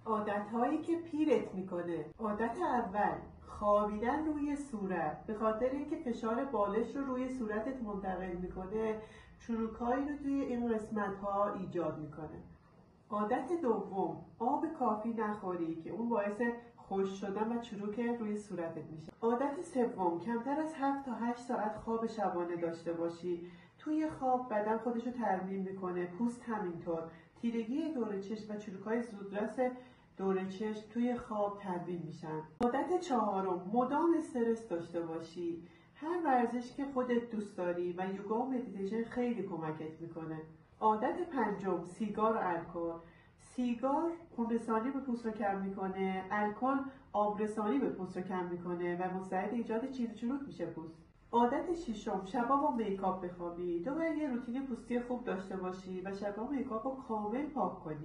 عادت‌هایی که پیرت میکنه. عادت اول، خوابیدن روی صورت. به خاطر اینکه فشار بالش رو روی صورتت منتقل میکنه، چروکایی رو توی این قسمت‌ها ایجاد میکنه. عادت دوم، آب کافی نخوری که اون باعث خشک شدن و چروک روی صورتت میشه. عادت سوم، کمتر از 7 تا 8 ساعت خواب شبانه داشته باشی. توی خواب بدن خودشو ترمیم میکنه، پوست همینطور. تیرگی دور چشم و چروکای زودرس دور چشم توی خواب ترمیم میشن. عادت چهارم، مدام استرس داشته باشی. هر ورزش که خودت دوست داری و یوگا و مدیتیشن خیلی کمکت میکنه. عادت پنجم، سیگار و الکل. سیگار خونرسانی به پوست رو کم میکنه، الکل آبرسانی به پوست رو کم میکنه و مستعد ایجاد چین و چروک میشه پوست. عادت ششم، شبا با میکاپ بخوابی. تو باید یه روتین پوستی خوب داشته باشی و شبا میکاپ رو کامل پاک کنی.